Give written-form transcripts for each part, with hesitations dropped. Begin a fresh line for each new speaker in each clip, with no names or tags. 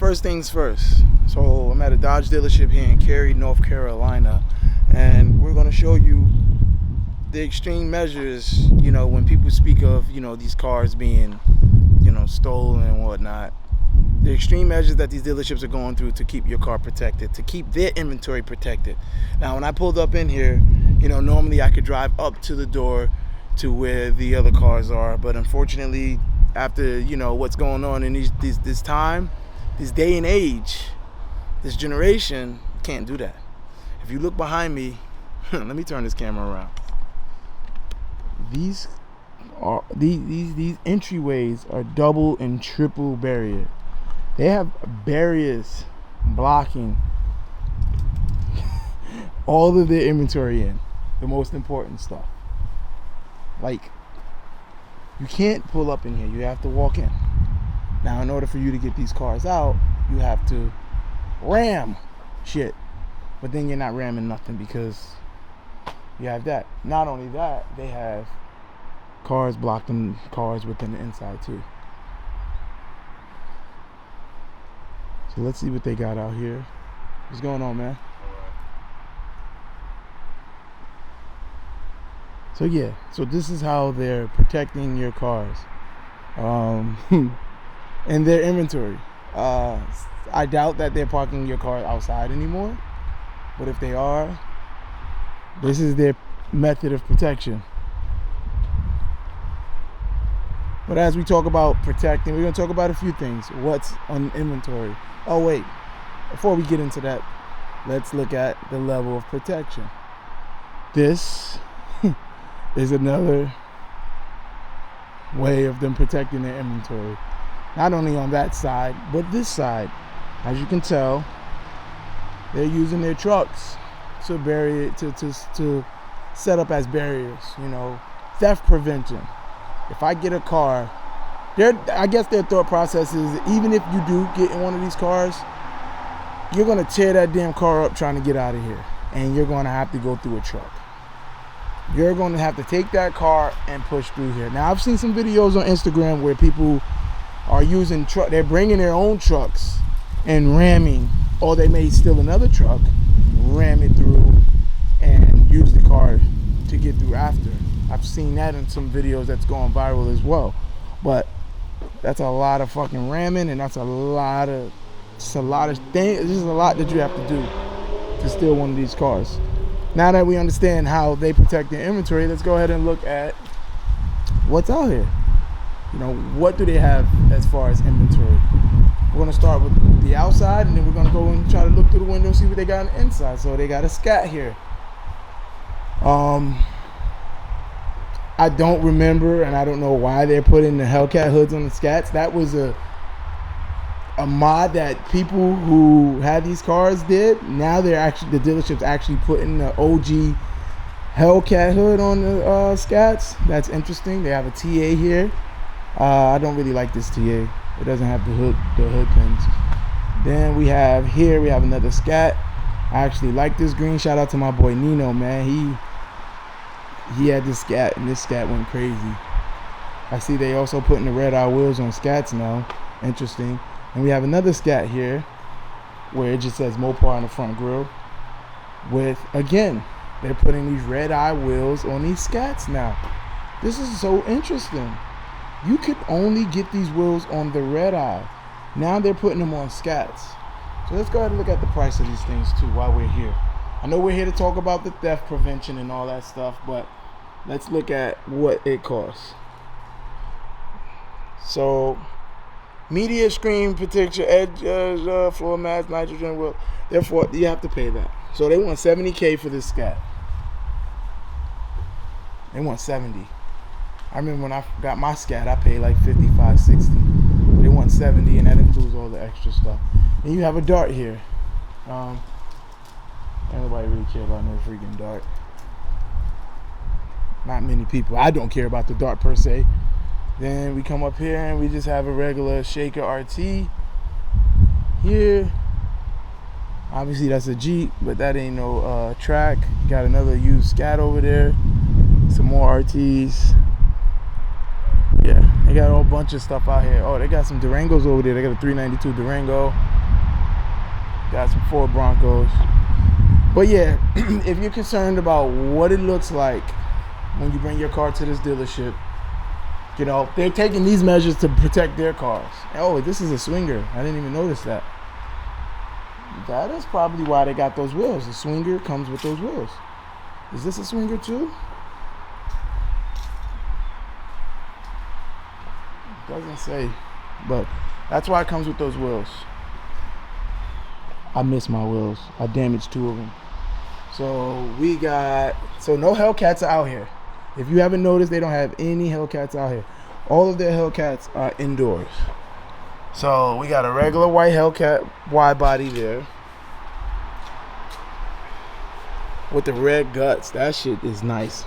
first things first. So I'm at a Dodge dealership here in Cary, North Carolina, and we're going to show you the extreme measures, you know, when people speak of, you know, these cars being, you know, stolen and whatnot. The extreme measures that these dealerships are going through to keep your car protected, to keep their inventory protected. Now, when I pulled up in here, you know, normally I could drive up to the door to where the other cars are, but unfortunately, after, you know, what's going on in this time, this day and age, this generation, can't do that. If you look behind me, let me turn this camera around. These entryways are double and triple barrier. They have barriers blocking all of their inventory in, the most important stuff. Like, you can't pull up in here, you have to walk in. Now, in order for you to get these cars out, you have to ram shit. But then you're not ramming nothing because you have that. Not only that, they have cars blocking cars within the inside too. So let's see what they got out here. What's going on, man? So yeah, so this is how they're protecting your cars and their inventory. I doubt that they're parking your car outside anymore, but if they are, this is their method of protection. But as we talk about protecting, we're going to talk about a few things. What's on inventory? Oh wait, before we get into that, let's look at the level of protection. This is another way of them protecting their inventory. Not only on that side, but this side. As you can tell, they're using their trucks to to set up as barriers, you know, theft prevention. If I get a car, I guess their thought process is, even if you do get in one of these cars, you're going to tear that damn car up trying to get out of here, and you're going to have to go through a truck. You're going to have to take that car and push through here. Now, I've seen some videos on Instagram where people are using they're bringing their own trucks and ramming, or they may steal another truck, ram it through, and use the car to get through after. I've seen that in some videos that's going viral as well. But that's a lot of fucking ramming, and that's a lot of things. This is a lot that you have to do to steal one of these cars. Now that we understand how they protect their inventory, let's go ahead and look at what's out here. You know, what do they have as far as inventory? We're going to start with the outside, and then we're going to go and try to look through the window and see what they got on the inside. So they got a Scat here. I don't remember, and I don't know why they're putting the Hellcat hoods on the Scats. That was a mod that people who had these cars did. Now the dealership's actually putting the OG Hellcat hood on the Scats. That's interesting. They have a TA here. I don't really like this TA. It doesn't have the hood pins. Then we have another Scat. I actually like this green. Shout out to my boy Nino, man. He had this Scat, and this Scat went crazy. I see they also putting the red eye wheels on Scats now. Interesting. And we have another Scat here where it just says Mopar on the front grille. With, again, they're putting these red eye wheels on these Scats now. This is so interesting. You could only get these wheels on the red eye. Now they're putting them on Scats. So let's go ahead and look at the price of these things too while we're here. I know we're here to talk about the theft prevention and all that stuff, but let's look at what it costs. So, media screen protection, edge, floor mats, nitrogen wheel. Therefore, you have to pay that. So they want $70K for this Scat. They want 70. I remember when I got my Scat, I paid like 55, 60. They want 70, and that includes all the extra stuff. And you have a Dart here. Nobody really care about no freaking Dart. Not many people. I don't care about the Dart per se. Then we come up here and we just have a regular Shaker RT here. Obviously that's a Jeep, but that ain't no track. Got another used Scat over there. Some more RTs. Yeah, they got a whole bunch of stuff out here. Oh, they got some Durangos over there. They got a 392 Durango. Got some Ford Broncos. But yeah, if you're concerned about what it looks like when you bring your car to this dealership, you know, they're taking these measures to protect their cars. Oh, this is a swinger. I didn't even notice that. That is probably why they got those wheels. The swinger comes with those wheels. Is this a swinger too? Doesn't say, but that's why it comes with those wheels. I miss my wheels. I damaged 2 of them. So we got, so no Hellcats are out here. If you haven't noticed, they don't have any Hellcats out here. All of their Hellcats are indoors. So we got a regular white Hellcat wide body there with the red guts. That shit is nice.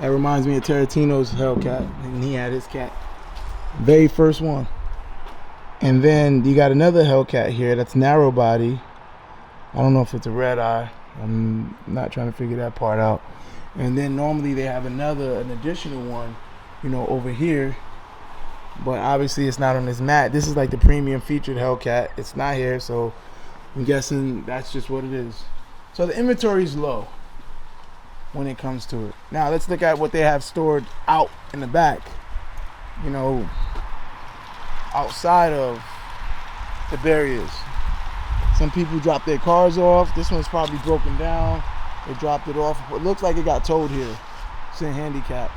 That reminds me of Tarantino's Hellcat, and he had his cat. Very first one. And then you got another Hellcat here that's narrow body. I don't know if it's a red eye. I'm not trying to figure that part out. And then normally they have an additional one, you know, over here. But obviously it's not on this mat. This is like the premium featured Hellcat. It's not here, so I'm guessing that's just what it is. So the inventory is low when it comes to it. Now let's look at what they have stored out in the back. You know, outside of the barriers. Some people drop their cars off. This one's probably broken down. They dropped it off. It looks like it got towed here. It's in handicap.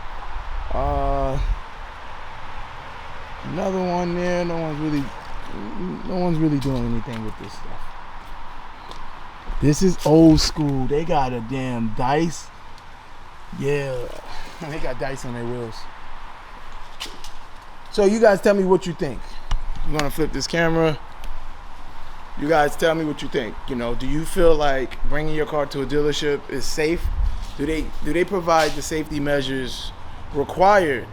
Another one there. No one's really doing anything with this stuff. This is old school. They got a damn dice. Yeah, they got dice on their wheels. So you guys tell me what you think. I'm gonna flip this camera. You guys tell me what you think. You know, do you feel like bringing your car to a dealership is safe? Do they provide the safety measures required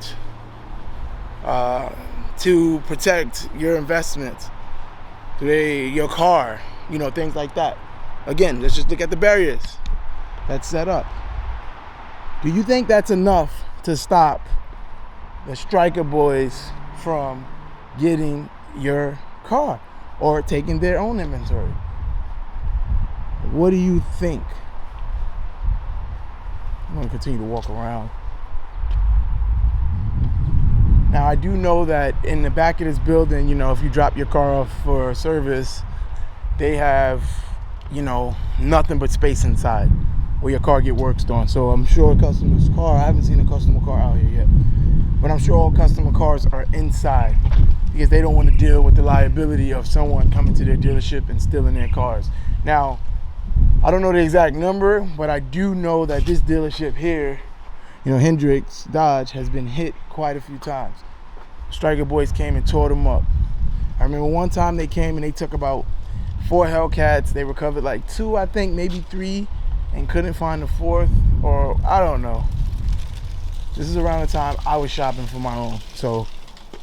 to protect your investment? Your car, you know, things like that. Again, let's just look at the barriers that's set up. Do you think that's enough to stop the striker boys from getting your car or taking their own inventory? What do you think? I'm going to continue to walk around. Now, I do know that in the back of this building, you know, if you drop your car off for service, they have, you know, nothing but space inside where your car get worked on. So I'm sure a customer's car, I haven't seen a customer car out here yet, but I'm sure all customer cars are inside because they don't want to deal with the liability of someone coming to their dealership and stealing their cars. Now, I don't know the exact number, but I do know that this dealership here, you know, Hendricks Dodge, has been hit quite a few times. Striker boys came and tore them up. I remember one time they came and they took about 4 Hellcats. They recovered like 2, I think, maybe 3, and couldn't find the 4th, or I don't know. This is around the time I was shopping for my own. So,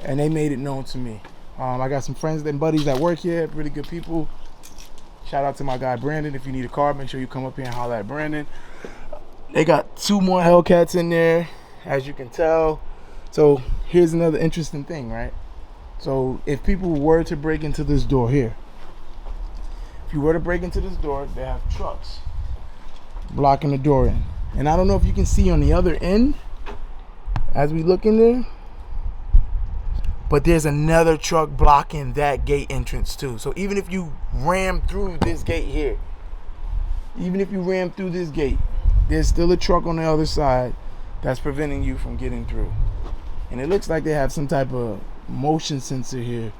and they made it known to me. I got some friends and buddies that work here, really good people. Shout out to my guy Brandon. If you need a car, make sure you come up here and holler at Brandon. They got 2 more Hellcats in there, as you can tell. So here's another interesting thing, right? So if people were to break into this door here, if you were to break into this door, they have trucks blocking the door in. And I don't know if you can see on the other end as we look in there, but there's another truck blocking that gate entrance too. So even if you ram through this gate here, there's still a truck on the other side that's preventing you from getting through. And it looks like they have some type of motion sensor here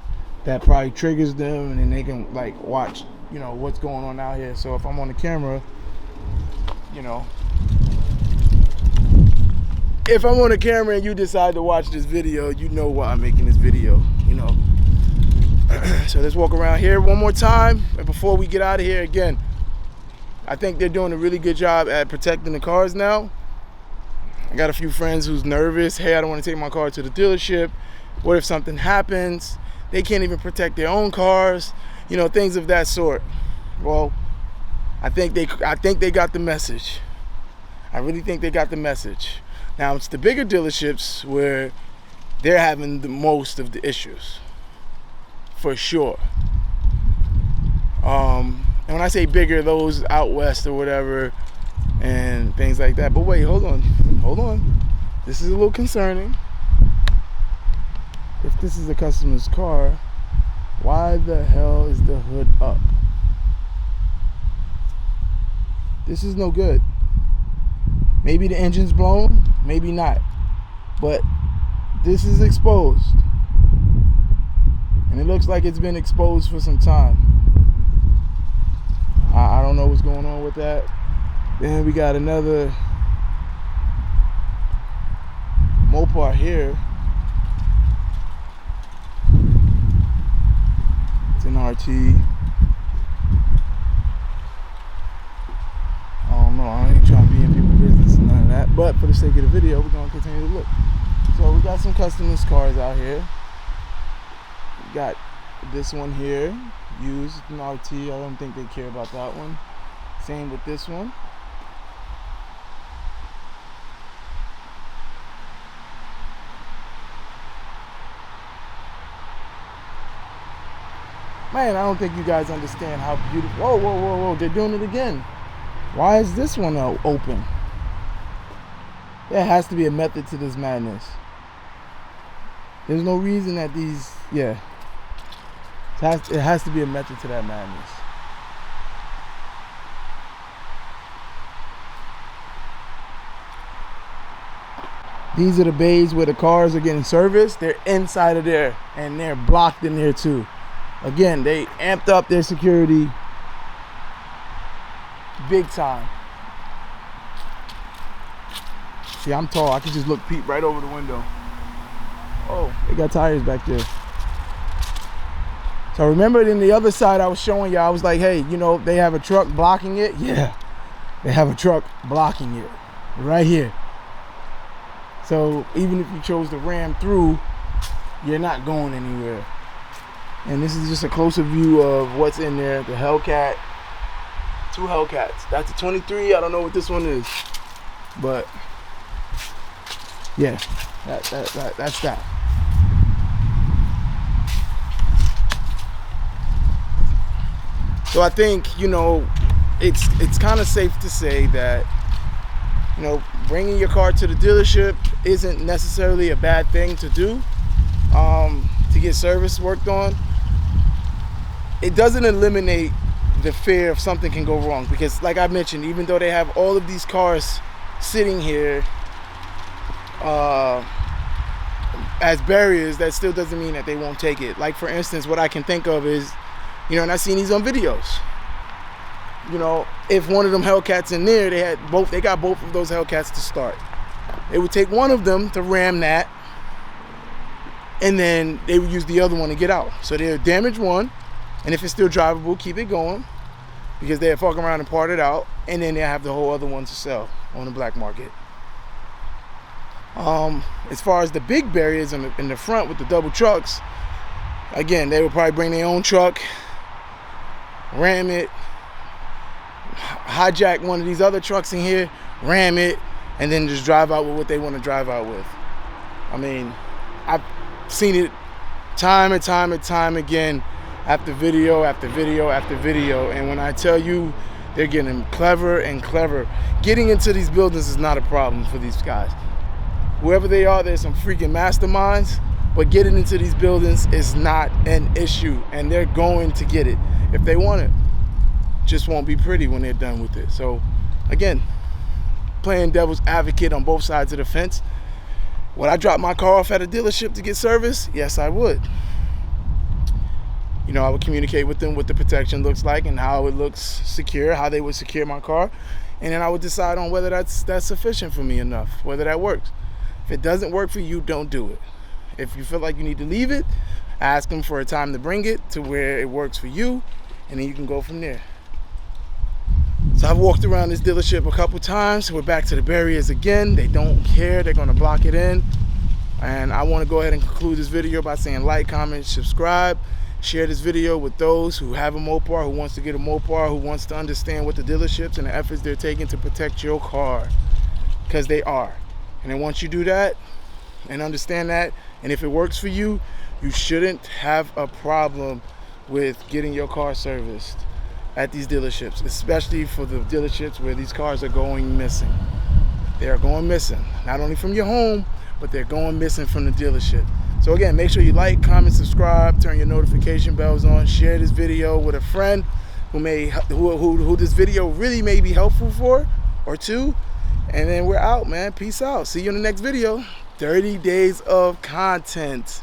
that probably triggers them, and then they can like watch, you know, what's going on out here. So if I'm on the camera, you know, if I'm on the camera and you decide to watch this video, you know why I'm making this video, you know. So let's walk around here one more time. And before we get out of here, again, I think they're doing a really good job at protecting the cars now. I got a few friends who's nervous. Hey, I don't want to take my car to the dealership. What if something happens? They can't even protect their own cars, you know, things of that sort. Well, I think they got the message. I really think they got the message. Now, it's the bigger dealerships where they're having the most of the issues, for sure. And when I say bigger, those out west or whatever and things like that. But wait, hold on. This is a little concerning. If this is a customer's car, why the hell is the hood up? This is no good. Maybe the engine's blown, maybe not. But this is exposed. And it looks like it's been exposed for some time. I don't know what's going on with that. Then we got another Mopar here. It's an RT. I don't know. I ain't trying to be in people's business and none of that. But for the sake of the video, we're going to continue to look. So we got some customers' cars out here. We got this one here, used, an RT. I don't think they care about that one. Same with this one. Man, I don't think you guys understand how beautiful. Whoa. They're doing it again. Why is this one open? There has to be a method to this madness. There's no reason that these, yeah. It has to be a method to that madness. These are the bays where the cars are getting serviced. They're inside of there, and they're blocked in there too. Again, they amped up their security big time. See, I'm tall. I can just peep right over the window. Oh, they got tires back there. So remember in the other side I was showing you, I was like, hey, you know, they have a truck blocking it. Yeah, they have a truck blocking it right here. So even if you chose to ram through, you're not going anywhere. And this is just a closer view of what's in there. The Hellcat, 2 Hellcats. That's a 23. I don't know what this one is, but yeah, that's that. So I think, you know, it's kind of safe to say that, you know, bringing your car to the dealership isn't necessarily a bad thing to do, to get service worked on. It doesn't eliminate the fear of something can go wrong, because like I mentioned, even though they have all of these cars sitting here as barriers, that still doesn't mean that they won't take it. Like for instance, what I can think of is, you know, and I've seen these on videos, you know, if one of them Hellcats in there, they got both of those Hellcats to start. It would take one of them to ram that, and then they would use the other one to get out. So they'll damage one, and if it's still drivable, keep it going, because they'll fuck around and part it out, and then they'll have the whole other one to sell on the black market. As far as the big barriers in the front with the double trucks, again, they would probably bring their own truck, ram it, hijack one of these other trucks in here, ram it, and then just drive out with what they want to drive out with. I mean, I've seen it time and time again, after video after video after video, and when I tell you, they're getting clever and clever. Getting into these buildings is not a problem for these guys. Whoever they are, they're some freaking masterminds, but getting into these buildings is not an issue, and they're going to get it if they want it. Just won't be pretty when they're done with it. So again, playing devil's advocate on both sides of the fence. Would I drop my car off at a dealership to get service? Yes, I would. You know, I would communicate with them what the protection looks like and how it looks secure, how they would secure my car, and then I would decide on whether that's sufficient for me enough, whether that works. If it doesn't work for you, don't do it. If you feel like you need to leave it, ask them for a time to bring it to where it works for you, and then you can go from there. So I've walked around this dealership a couple times. We're back to the barriers again. They don't care. They're going to block it in. And I want to go ahead and conclude this video by saying like, comment, subscribe. Share this video with those who have a Mopar, who wants to get a Mopar, who wants to understand what the dealerships and the efforts they're taking to protect your car. Because they are. And then once you do that and understand that, and if it works for you, you shouldn't have a problem with getting your car serviced. at these dealerships, especially for the dealerships where these cars are going missing. They are going missing, not only from your home, but they're going missing from the dealership. So again, make sure you like, comment, subscribe, turn your notification bells on, share this video with a friend who this video really may be helpful for, or two. And then we're out, man. Peace out. See you in the next video. 30 days of content.